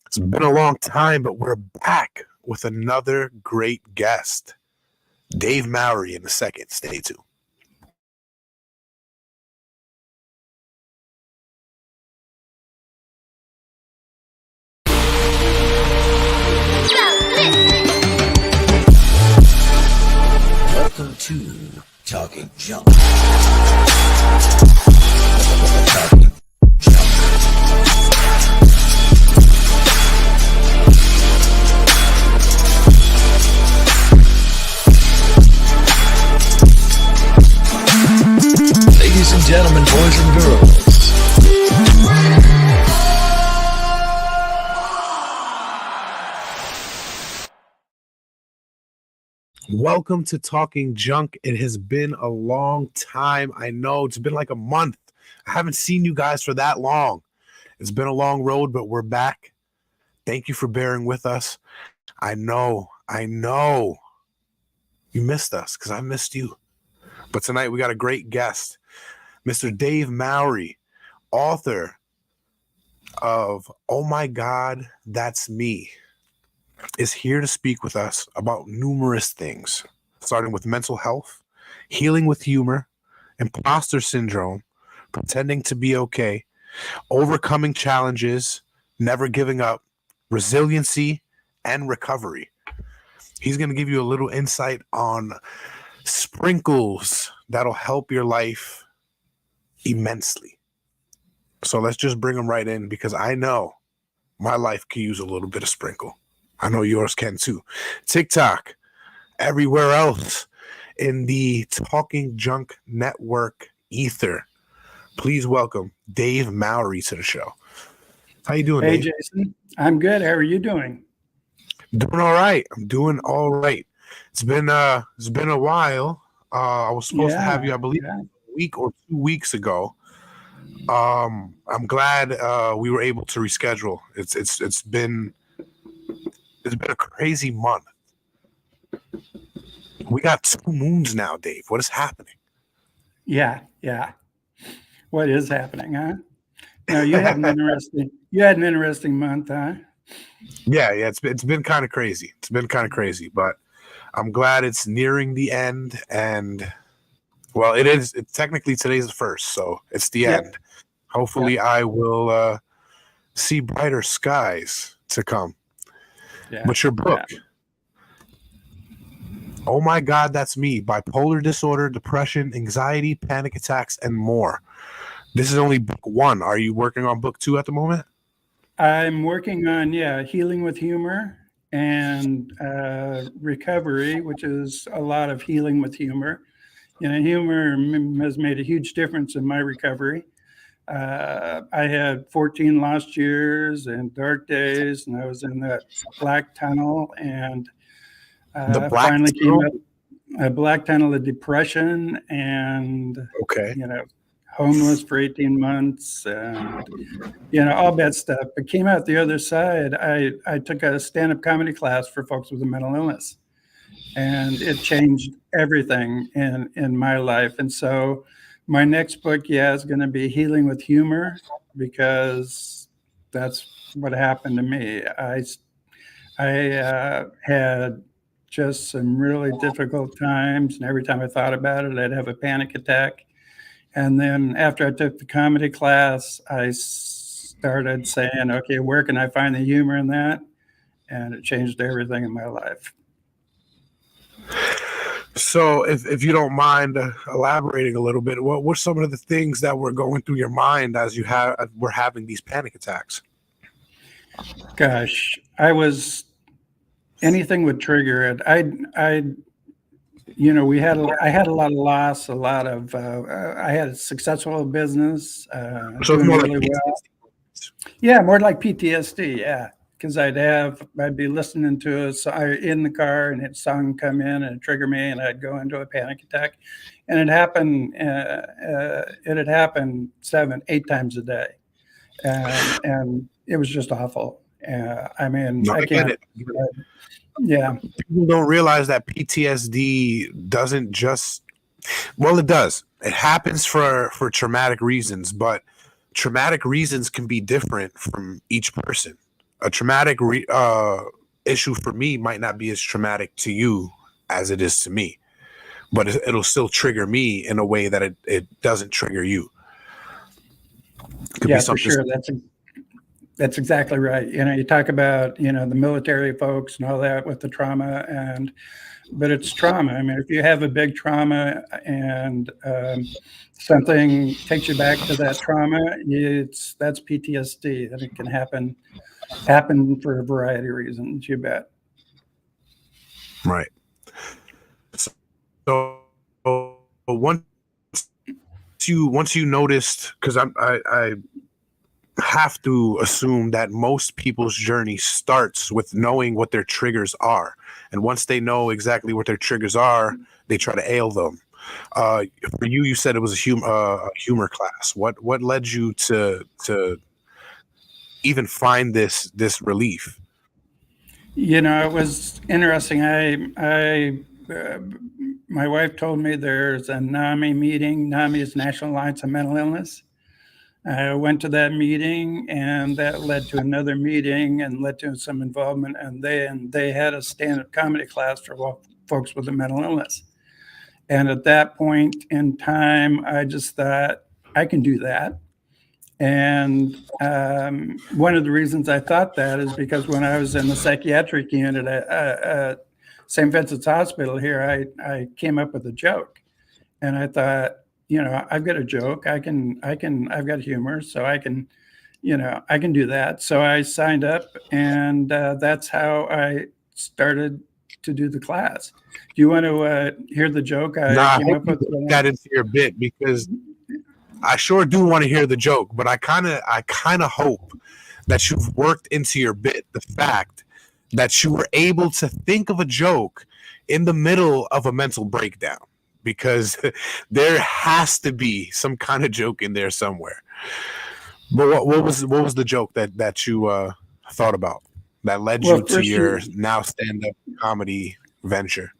It's been a long time, but we're back with another great guest. Dave Mowry in a second. Stay tuned. Welcome to Talking Junk. Talking Junk. Ladies and gentlemen, boys and girls. Welcome to Talking Junk. It has been a long time. I know it's been like a month. I haven't seen you guys for that long. It's been a long road, but we're back. Thank you for bearing with us. I know you missed us because I missed you. But tonight we got a great guest, Mr. Dave Mowry, author of Oh My God, That's Me, is here to speak with us about numerous things, starting with mental health, healing with humor, imposter syndrome, pretending to be okay, overcoming challenges, never giving up, resiliency, and recovery. He's going to give you a little insight on sprinkles that'll help your life immensely. So let's just bring him right in because I know my life could use a little bit of sprinkle. I know yours can too. TikTok, everywhere else in the Talking Junk Network ether. Please welcome Dave Mowry to the show. How you doing, Hey, Dave? Jason. I'm good. How are you doing? Doing all right. I'm doing all right. It's been a while. I was supposed to have you, I believe, a week or 2 weeks ago. I'm glad we were able to reschedule. It's been a crazy month. We got 2 moons now, Dave. What is happening? Yeah. What is happening, huh? No, you had an interesting month, huh? Yeah. It's been kind of crazy. It's been kind of crazy, but I'm glad it's nearing the end. And well, it is. It's technically today's the first, so it's the end. Hopefully, I will see brighter skies to come. Yeah. But your book, Oh My God, That's Me, bipolar disorder, depression, anxiety, panic attacks, and more. This is only book 1. Are you working on book 2 at the moment? I'm working on, healing with humor and recovery, which is a lot of healing with humor. Humor has made a huge difference in my recovery. I had 14 lost years and dark days, and I was in that black tunnel, and The black finally tunnel? came up a black tunnel of depression and, Okay. homeless for 18 months and, all bad stuff. But came out the other side. I took a stand-up comedy class for folks with a mental illness, and it changed everything in my life. And so my next book, is going to be Healing with Humor, because that's what happened to me. I had just some really difficult times, and every time I thought about it, I'd have a panic attack. And then after I took the comedy class, I started saying, okay, where can I find the humor in that? And it changed everything in my life. So if you don't mind elaborating a little bit, what were some of the things that were going through your mind as you were having these panic attacks? Gosh, anything would trigger it. I had a lot of loss, I had a successful business, So doing more really like well. Yeah, more like PTSD. Yeah, because I'd be listening to in the car, and a song come in and it'd trigger me, and I'd go into a panic attack, and it happened. It had happened 7, 8 times a day, and it was just awful. I mean, No, I I get can't. it. Yeah, People don't realize that PTSD doesn't just, well, it does. It happens for traumatic reasons, but traumatic reasons can be different from each person. A issue for me might not be as traumatic to you as it is to me, but it'll still trigger me in a way that it doesn't trigger you. Could Yeah, be for something. sure. That's exactly right. You talk about, the military folks and all that with the trauma, but it's trauma. I mean, if you have a big trauma and something takes you back to that trauma, that's PTSD, and it can happen for a variety of reasons. You bet. Right. So once you noticed, because I have to assume that most people's journey starts with knowing what their triggers are, and once they know exactly what their triggers are, they try to ail them. For you, you said it was a humor class. What led you to even find this relief? It was interesting. My wife told me there's a NAMI meeting. NAMI is National Alliance of Mental Illness. I went to that meeting, and that led to another meeting and led to some involvement. And they had a stand-up comedy class for folks with a mental illness. And at that point in time, I just thought, I can do that. And one of the reasons I thought that is because when I was in the psychiatric unit at St. Vincent's Hospital here, I came up with a joke, and I thought, I've got a joke. I've got humor, so I can do that. So I signed up, and that's how I started to do the class. Do you want to hear the joke I came up with? That into your bit, because I sure do want to hear the joke, but I kind of hope that you've worked into your bit the fact that you were able to think of a joke in the middle of a mental breakdown, because there has to be some kind of joke in there somewhere. But what was the joke that you thought about that led you to your now stand-up comedy venture?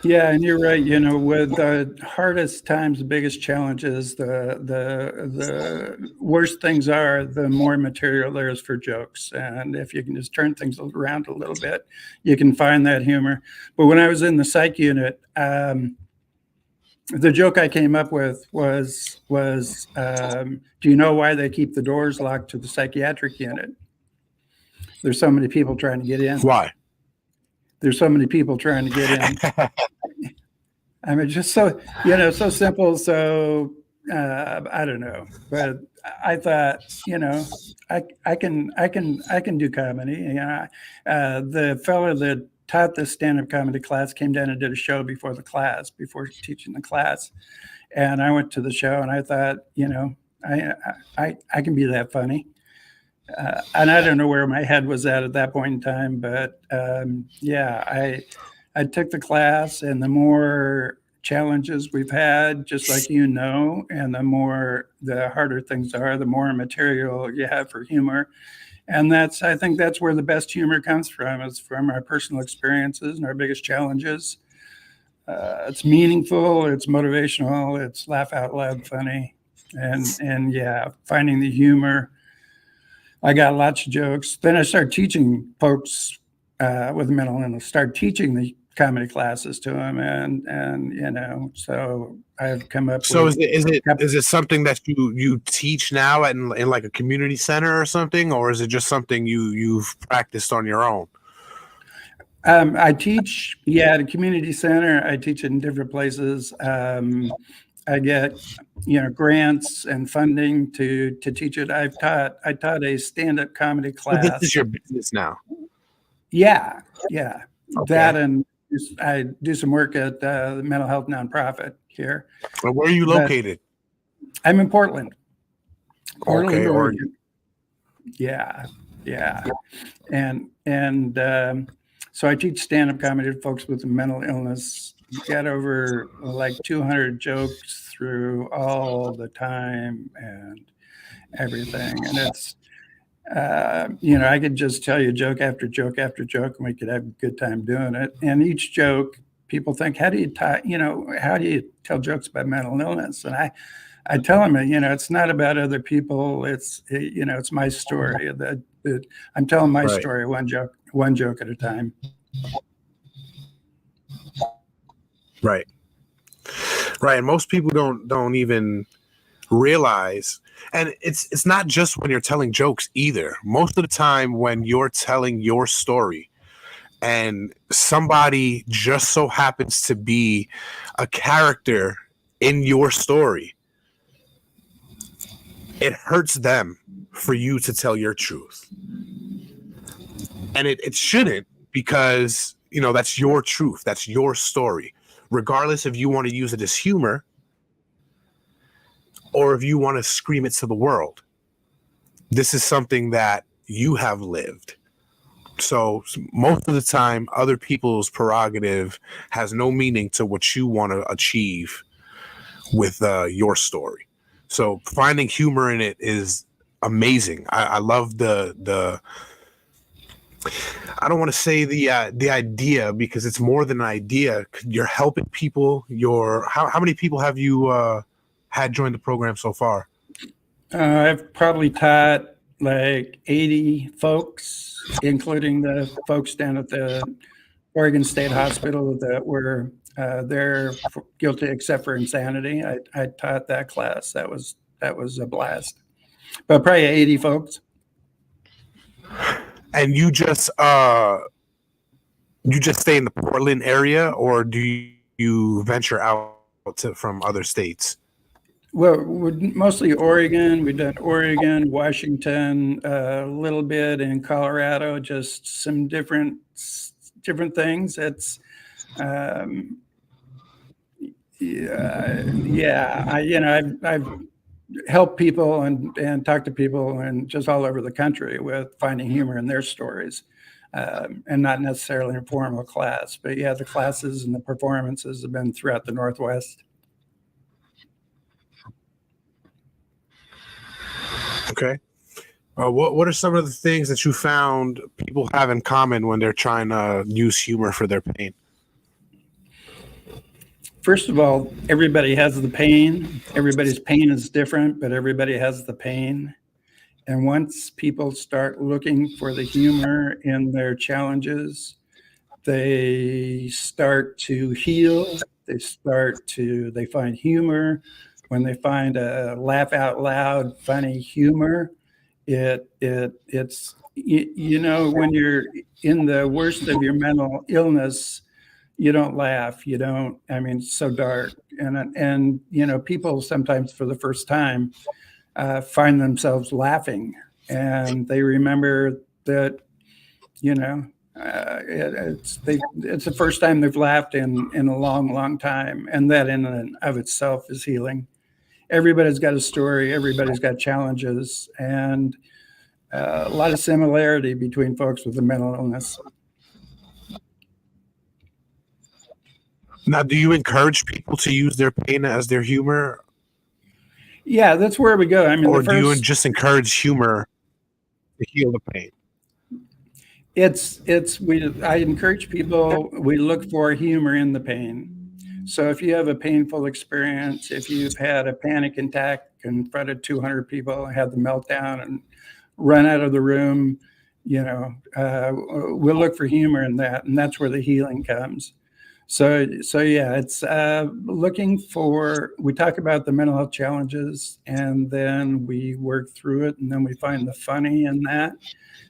Yeah, and you're right. With the hardest times, the biggest challenges, the worst things are, the more material there is for jokes. And if you can just turn things around a little bit, you can find that humor. But when I was in the psych unit, the joke I came up with was do you know why they keep the doors locked to the psychiatric unit? There's so many people trying to get in. Why? There's so many people trying to get in. I mean, just so simple. So I don't know, but I thought, I can do comedy. The fellow that taught the stand-up comedy class came down and did a show before teaching the class, and I went to the show, and I thought, I can be that funny. And I don't know where my head was at that point in time, but I took the class, and the more challenges we've had, just like and the harder things are, the more material you have for humor. And I think that's where the best humor comes from, is from our personal experiences and our biggest challenges. It's meaningful, it's motivational, it's laugh out loud funny, and finding the humor. I got lots of jokes. Then I started teaching folks with mental illness, started teaching the comedy classes to them, and so I've come up. So is it something that you teach now in like a community center or something, or is it just something you've practiced on your own? I teach, at a community center. I teach it in different places. I get, grants and funding to teach it. I taught a stand-up comedy class. So this is your business now. Yeah. Okay. That, and I do some work at the mental health nonprofit here. Well, where are you located? I'm in Portland. Okay, Oregon. Yeah. And so I teach stand-up comedy to folks with mental illness. Got over like 200 jokes through all the time and everything. And it's, I could just tell you joke after joke after joke, and we could have a good time doing it. And each joke, people think, how do you tell jokes about mental illness? And I tell them, it's not about other people. It's my story. I'm telling my Right. story one joke at a time. Right. Right. And most people don't even realize, and it's not just when you're telling jokes either. Most of the time when you're telling your story and somebody just so happens to be a character in your story, it hurts them for you to tell your truth. And it shouldn't, because that's your truth, that's your story, regardless if you want to use it as humor or if you want to scream it to the world. This is something that you have lived. So most of the time, other people's prerogative has no meaning to what you want to achieve with your story. So finding humor in it is amazing. I love the I don't want to say the idea, because it's more than an idea. You're helping people. How many people have you had join the program so far? I've probably taught like 80 folks, including the folks down at the Oregon State Hospital that were they're guilty except for insanity. I taught that class. That was a blast. But probably 80 folks. And you just stay in the Portland area, or do you venture out from other states? Well, we're mostly Oregon. We've done Oregon, Washington, a little bit in Colorado, just some different things. It's I've helped people and talked to people and just all over the country with finding humor in their stories, and not necessarily in a formal class. But yeah, the classes and the performances have been throughout the Northwest. Okay. What are some of the things that you found people have in common when they're trying to use humor for their pain? First of all, everybody has the pain. Everybody's pain is different, but everybody has the pain. And once people start looking for the humor in their challenges, they start to heal. They find humor. When they find a laugh out loud, funny humor, it's when you're in the worst of your mental illness, you don't laugh. You don't. I mean, it's so dark, and people sometimes for the first time find themselves laughing, and they remember that it's the first time they've laughed in a long time, and that in and of itself is healing. Everybody's got a story, everybody's got challenges, and a lot of similarity between folks with a mental illness. Now, do you encourage people to use their pain as their humor? Yeah, that's where we go. I mean, or do you just encourage humor to heal the pain? I encourage people, we look for humor in the pain. So if you have a painful experience, if you've had a panic attack in front of 200 people, had the meltdown and run out of the room, we'll look for humor in that, and that's where the healing comes. So yeah, it's we talk about the mental health challenges, and then we work through it, and then we find the funny in that,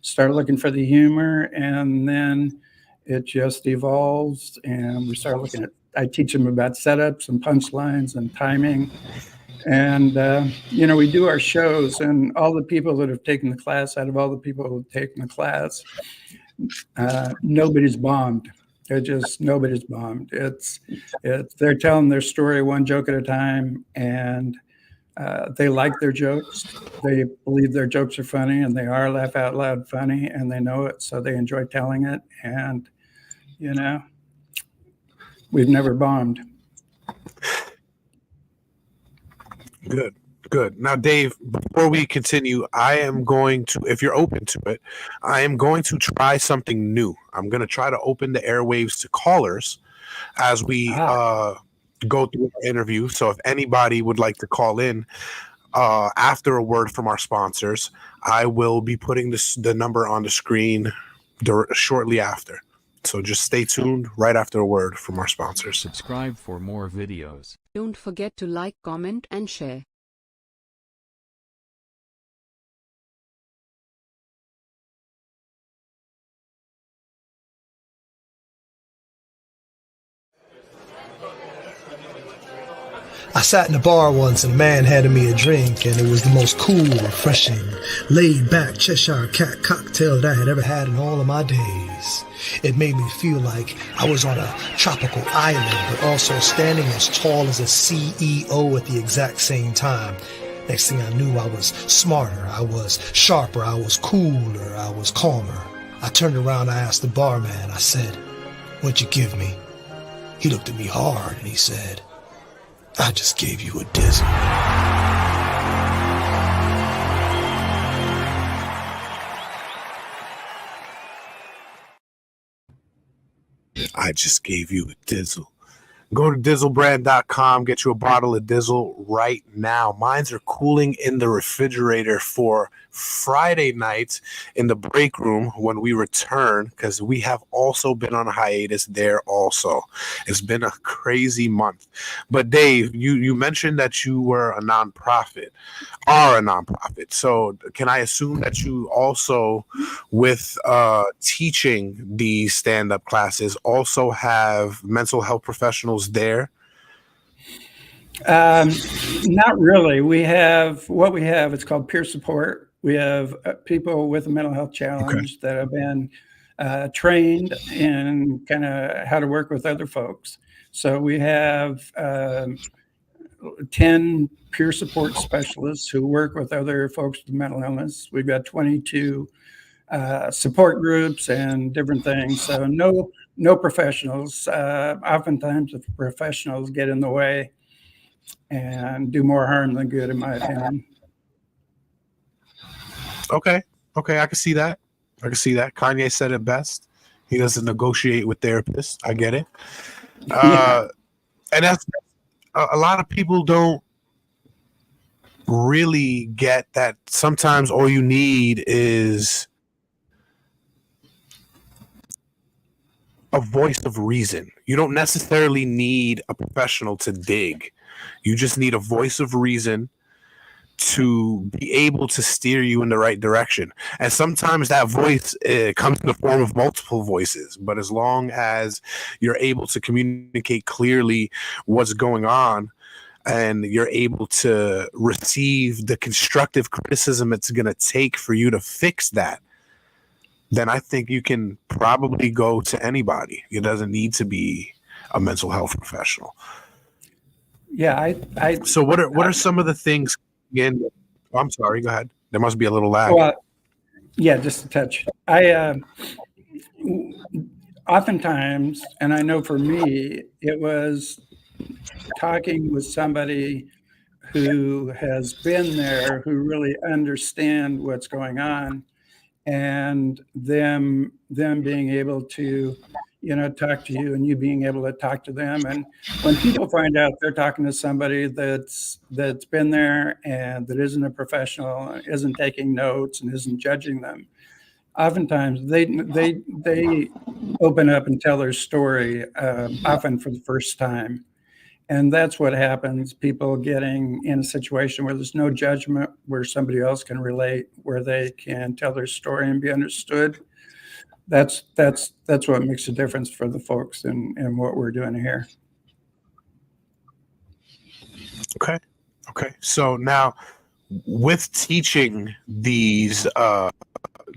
start looking for the humor, and then it just evolves, and we start looking at, I teach them about setups and punchlines and timing. And, we do our shows, and all the people that have taken the class, out of all the people who have taken the class, nobody's bombed. Nobody's bombed. They're telling their story one joke at a time, and they like their jokes. They believe their jokes are funny, and they are laugh out loud funny, and they know it, so they enjoy telling it. And, we've never bombed. Good. Now, Dave, before we continue, I am going to, if you're open to it, I am going to try something new. I'm going to try to open the airwaves to callers as we go through our interview. So if anybody would like to call in, after a word from our sponsors. I will be putting the number on the screen shortly after. So just stay tuned right after a word from our sponsors. Subscribe for more videos. Don't forget to like, comment, and share. I sat in a bar once and a man handed me a drink, and it was the most cool, refreshing, laid-back Cheshire cat cocktail that I had ever had in all of my days. It made me feel like I was on a tropical island, but also standing as tall as a CEO at the exact same time. Next thing I knew, I was smarter, I was sharper, I was cooler, I was calmer. I turned around, I asked the barman, I said, "What'd you give me?" He looked at me hard and he said, "I just gave you a dizzle." I just gave you a dizzle. Go to dizzlebrand.com, get you a bottle of Dizzle right now. Mines are cooling in the refrigerator for Friday night in the break room when we return, because we have also been on a hiatus there also. It's been a crazy month. But Dave, you mentioned that you were a nonprofit, are a nonprofit. So can I assume that you also, with teaching these stand-up classes, also have mental health professionals there? Not really. We have it's called peer support. We have people with a mental health challenge that have been trained in kind of how to work with other folks. So we have 10 peer support specialists who work with other folks with mental illness. We've got 22 support groups and different things. So no professionals. Oftentimes the professionals get in the way and do more harm than good, in my opinion. Okay, I can see that. Kanye said it best. He doesn't negotiate with therapists. I get it. And that's a lot of people don't really get that. Sometimes all you need is a voice of reason. You don't necessarily need a professional to dig. You just need a voice of reason to be able to steer you in the right direction. And sometimes that voice comes in the form of multiple voices. But as long as you're able to communicate clearly what's going on, and you're able to receive the constructive criticism it's going to take for you to fix that, then I think you can probably go to anybody. It doesn't need to be a mental health professional. Yeah, So what are some of the things? Again, I'm sorry. Go ahead. There must be a little lag. well, yeah, just a touch. Oftentimes, and I know for me, it was talking with somebody who has been there, who really understand what's going on, and them being able to, talk to you and you being able to talk to them. And when people find out they're talking to somebody that's been there and that isn't a professional, isn't taking notes and isn't judging them, oftentimes they open up and tell their story, often for the first time. And that's what happens. People getting in a situation where there's no judgment, where somebody else can relate, where they can tell their story and be understood. That's what makes a difference for the folks in what we're doing here. Okay. So now, with teaching these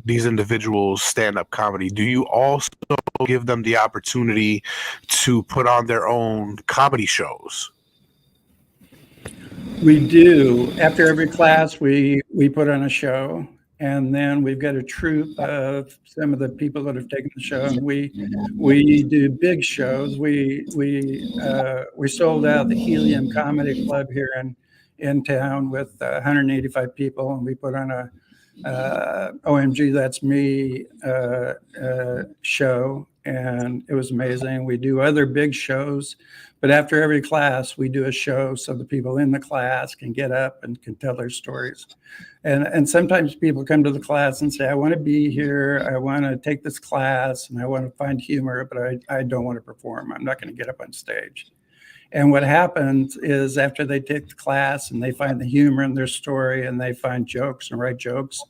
individuals stand-up comedy, do you also give them the opportunity to put on their own comedy shows? We do. After every class, we put on a show, and then we've got a troupe of some of the people that have taken the show, and we do big shows. We sold out the Helium Comedy Club here in town with 185 people, and we put on a OMG That's Me show and it was amazing. We do other big shows, but after every class, we do a show so the people in the class can get up and can tell their stories. And sometimes people come to the class and say, I want to be here, I want to take this class, and I want to find humor, but I don't want to perform. I'm not going to get up on stage. And what happens is after they take the class and they find the humor in their story and they find jokes and write jokes,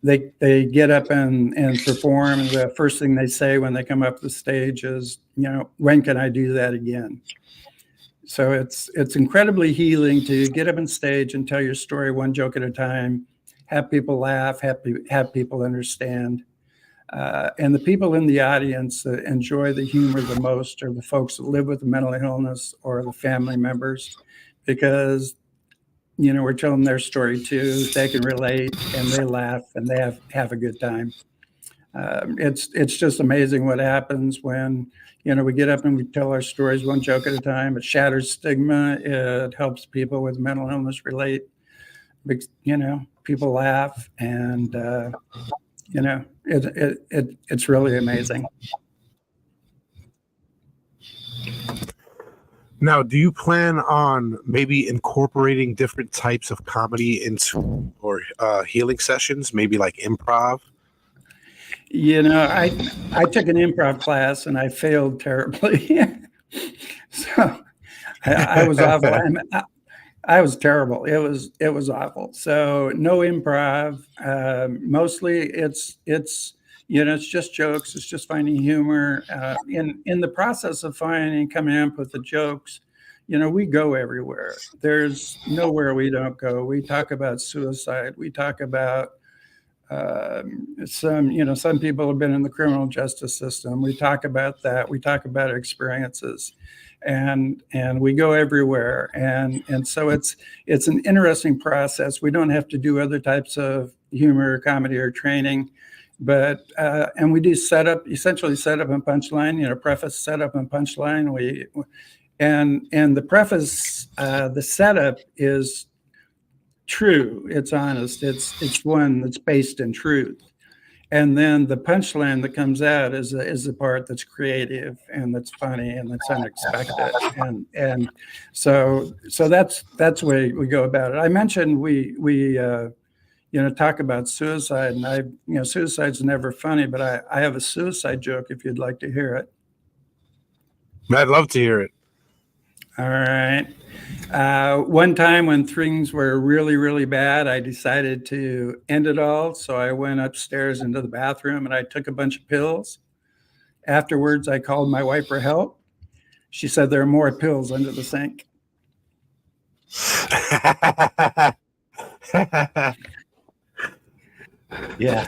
they get up and perform. And the first thing they say when they come up the stage is, when can I do that again? So it's incredibly healing to get up on stage and tell your story one joke at a time, have people laugh, have people understand. And the people in the audience that enjoy the humor the most are the folks that live with a mental illness or the family members, because we're telling their story too. They can relate and they laugh and they have a good time. It's just amazing what happens when we get up and we tell our stories one joke at a time. It shatters stigma. It helps people with mental illness relate. People laugh, and it's really amazing. Now, do you plan on maybe incorporating different types of comedy into or healing sessions, maybe like improv? I took an improv class and I failed terribly. So I was awful. I was terrible. It was awful. So no improv. Mostly it's just jokes. It's just finding humor. In the process of coming up with the jokes, we go everywhere. There's nowhere we don't go. We talk about suicide. We talk about some people have been in the criminal justice system. We talk about that. We talk about experiences, and we go everywhere. And so it's an interesting process. We don't have to do other types of humor, comedy, or training. But and we do essentially setup and punchline. Preface, setup, and punchline. And the preface, the setup is true. It's honest. It's one that's based in truth. And then the punchline that comes out is the part that's creative and that's funny and that's unexpected. And so that's the way we go about it. I mentioned we talk about suicide, and suicide's never funny, but I have a suicide joke if you'd like to hear it. I'd love to hear it. All right. One time when things were really, really bad, I decided to end it all. So I went upstairs into the bathroom and I took a bunch of pills. Afterwards, I called my wife for help. She said there are more pills under the sink. Yeah.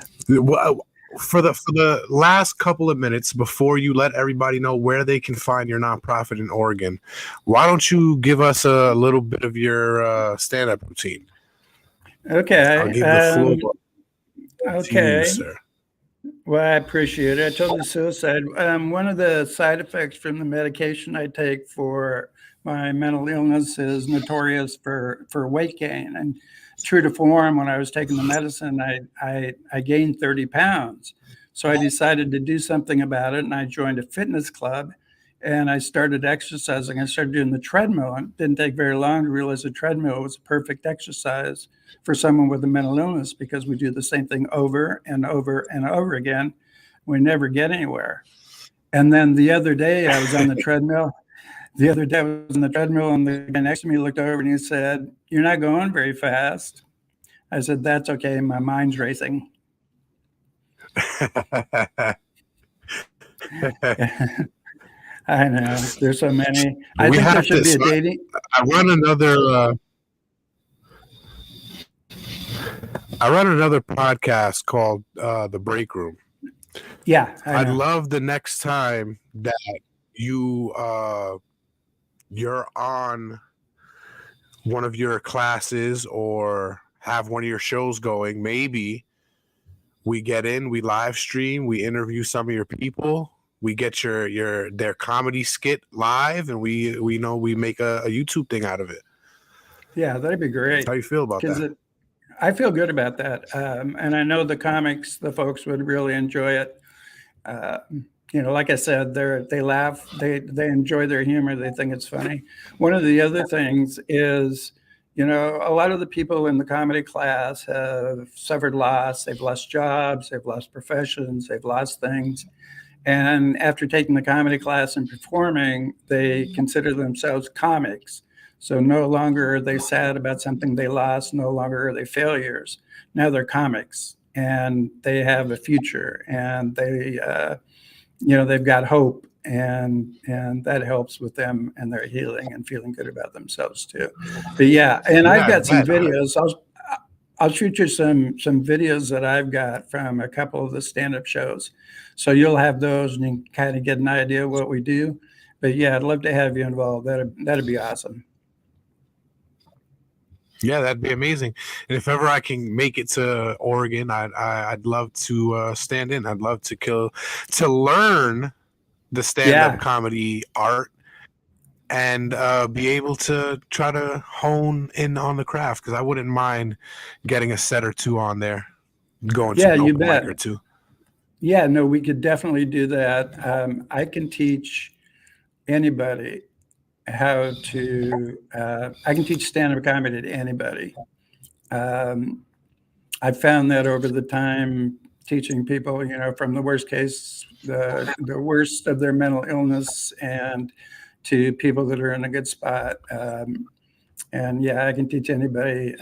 For the last couple of minutes before you let everybody know where they can find your nonprofit in Oregon, why don't you give us a little bit of your stand-up routine? Okay. I'll give the floor okay. to you, sir. Well, I appreciate it. I told you suicide. One of the side effects from the medication I take for my mental illness is notorious for weight gain. And true to form, when I was taking the medicine, I gained 30 pounds. So I decided to do something about it, and I joined a fitness club, and I started exercising. I started doing the treadmill, and it didn't take very long to realize the treadmill was a perfect exercise for someone with a mental illness, because we do the same thing over and over and over again. We never get anywhere. And then the other day I was on the treadmill. And the guy next to me looked over and he said, "You're not going very fast." I said, "That's okay. My mind's racing." I know. There's so many. I think there should be a dating. I run another podcast called The Break Room. Yeah. I'd love the next time that you're on one of your classes or have one of your shows going. Maybe we get in, we live stream, we interview some of your people, we get their comedy skit live, and we make a YouTube thing out of it. Yeah, that'd be great. How do you feel about that? I feel good about that. And I know the folks would really enjoy it. like I said, they laugh, they enjoy their humor, they think it's funny. One of the other things is, a lot of the people in the comedy class have suffered loss. They've lost jobs, they've lost professions, they've lost things. And after taking the comedy class and performing, they consider themselves comics. So no longer are they sad about something they lost, no longer are they failures. Now they're comics and they have a future, and they've got hope, and that helps with them and their healing and feeling good about themselves too. But yeah, and Yeah, I've I got some bet. videos. I'll shoot you some videos that I've got from a couple of the stand-up shows, so you'll have those and you can kind of get an idea of what we do. But yeah, I'd love to have you involved. That'd be awesome. Yeah, that'd be amazing. And if ever I can make it to Oregon, I'd love to stand in. I'd love to learn the stand-up Yeah, comedy art, and be able to try to hone in on the craft, because I wouldn't mind getting a set or two on there, going to yeah, an you open bet. mic or two. Yeah, no, we could definitely do that. I can teach anybody I can teach stand-up comedy to anybody. Um, I found that over the time teaching people, from the worst case, the worst of their mental illness, and to people that are in a good spot. And yeah, I can teach anybody,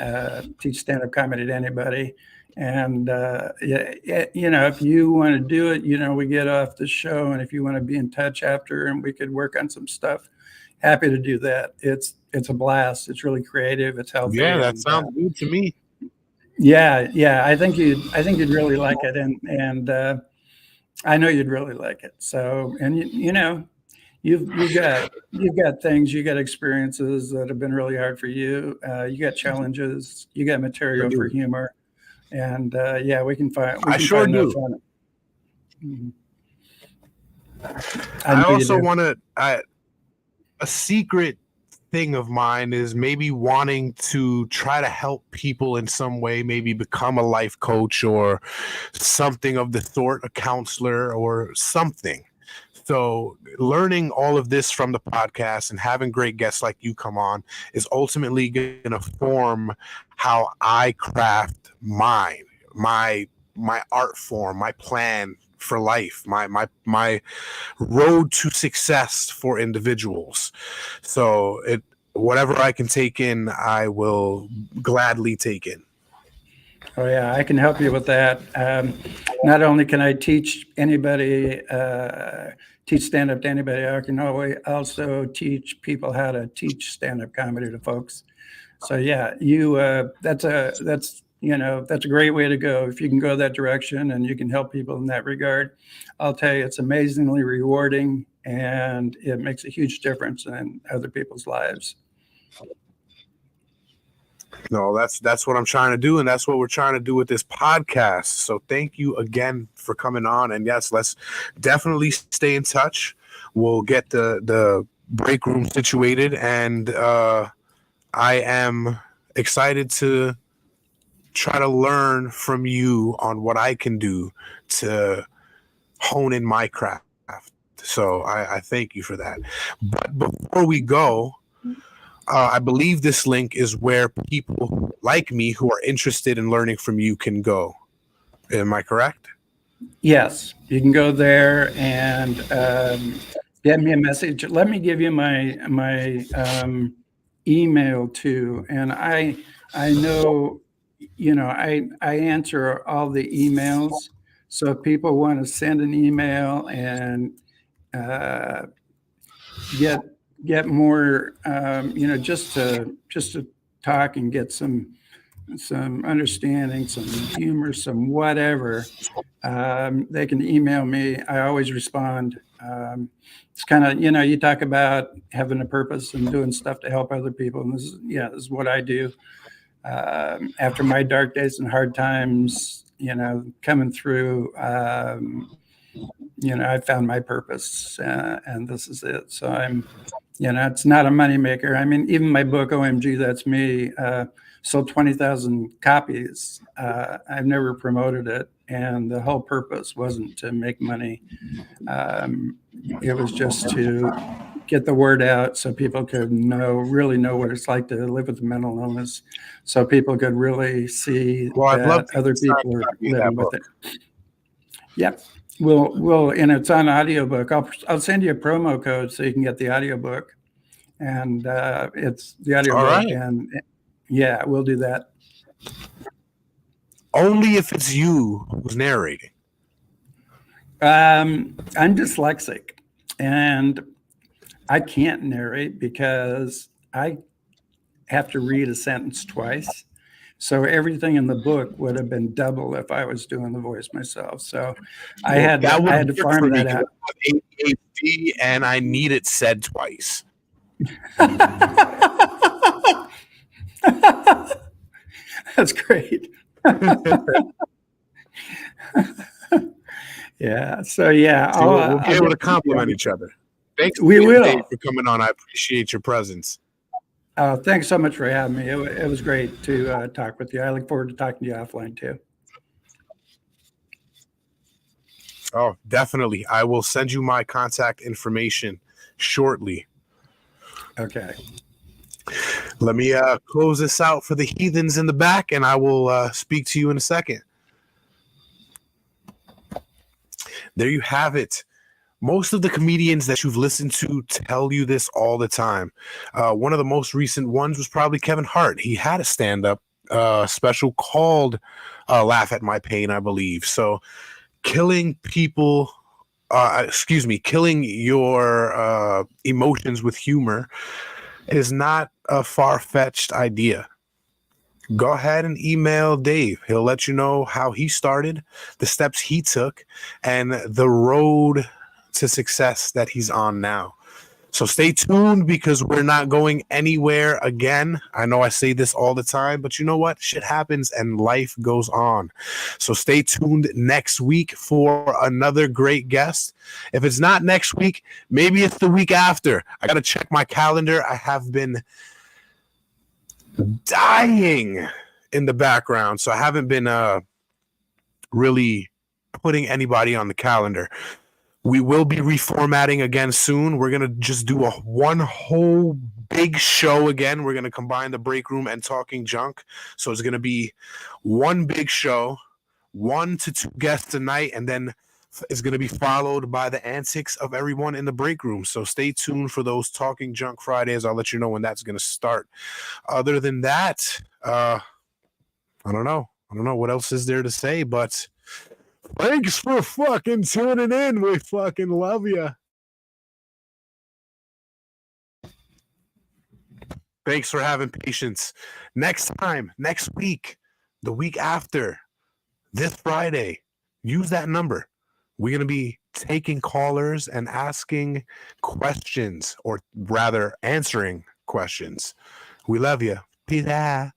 teach stand-up comedy to anybody. And if you want to do it, we get off the show, and if you want to be in touch after, and we could work on some stuff, happy to do that. It's a blast. It's really creative. It's healthy, Yeah, that and sounds good to me. yeah. I think you'd really like it, and I know you'd really like it. So, and you've got things, you got experiences that have been really hard for you. You got challenges. You got I material for do. humor, and yeah, we can find I sure that do. fun. Mhm. I I know you also do. want to. A secret thing of mine is maybe wanting to try to help people in some way, maybe become a life coach or something of the sort, a counselor or something. So learning all of this from the podcast and having great guests like you come on is ultimately going to form how I craft my art form, my plan for life, my road to success for individuals. So whatever I can take in, I will gladly take in. Oh yeah, I can help you with that. Not only can I teach anybody, teach stand-up to anybody, I can also teach people how to teach stand-up comedy to folks. So yeah, that's a great way to go. If you can go that direction and you can help people in that regard, I'll tell you, it's amazingly rewarding, and it makes a huge difference in other people's lives. No, that's what I'm trying to do, and that's what we're trying to do with this podcast. So thank you again for coming on, and yes, let's definitely stay in touch. We'll get the break room situated, and I am excited to try to learn from you on what I can do to hone in my craft. So I thank you for that. But before we go, I believe this link is where people like me who are interested in learning from you can go. Am I correct? Yes, you can go there and get me a message. Let me give you my email too. And I know, I answer all the emails. So if people want to send an email and uh, get more, just to talk and get some understanding, some humor, some whatever, they can email me. I always respond. It's kind of, you talk about having a purpose and doing stuff to help other people. And this is what I do. After my dark days and hard times, coming through, I found my purpose, and this is it. So It's not a moneymaker. I mean, even my book, OMG, That's Me, sold 20,000 copies. I've never promoted it. And the whole purpose wasn't to make money. It was just to get the word out so people could really know what it's like to live with a mental illness. So people could really see Well, I'd love that to other sign people are a copy of that living with book. it. Yep. And it's on audiobook. I'll send you a promo code so you can get the audiobook. And it's the audiobook. All right. And yeah, we'll do that. Only if it's you who's narrating. I'm dyslexic and I can't narrate because I have to read a sentence twice. So everything in the book would have been double if I was doing the voice myself. So I had to farm that out. I have ADHD and I need it said twice. That's great. Yeah. So yeah, we'll be able to compliment each other. Thanks, we will. Dave, for coming on. I appreciate your presence. Thanks so much for having me. It was great to talk with you. I look forward to talking to you offline too. Oh, definitely. I will send you my contact information shortly. Okay. Let me close this out for the heathens in the back, and I will speak to you in a second. There you have it. Most of the comedians that you've listened to tell you this all the time. One of the most recent ones was probably Kevin Hart. He had a stand-up special called Laugh at My Pain, I believe. So killing people, killing your emotions with humor is not a far-fetched idea. Go ahead and email Dave. He'll let you know how he started, the steps he took, and the road to success that he's on now. So stay tuned because we're not going anywhere again. I know I say this all the time, but you know what? Shit happens and life goes on. So stay tuned next week for another great guest. If it's not next week, maybe it's the week after. I got to check my calendar. I have been dying in the background, so I haven't been really putting anybody on the calendar. We will be reformatting again soon. We're going to just do one whole big show again. We're going to combine the break room and talking junk. So it's going to be one big show, 1 to 2 guests a night, and then it's going to be followed by the antics of everyone in the break room. So stay tuned for those Talking Junk Fridays. I'll let you know when that's going to start. Other than that, I don't know what else is there to say, but thanks for fucking tuning in. We fucking love you. Thanks for having patience. Next time, next week, the week after, this Friday, use that number. We're going to be taking callers and asking questions, or rather answering questions. We love you. Peace out.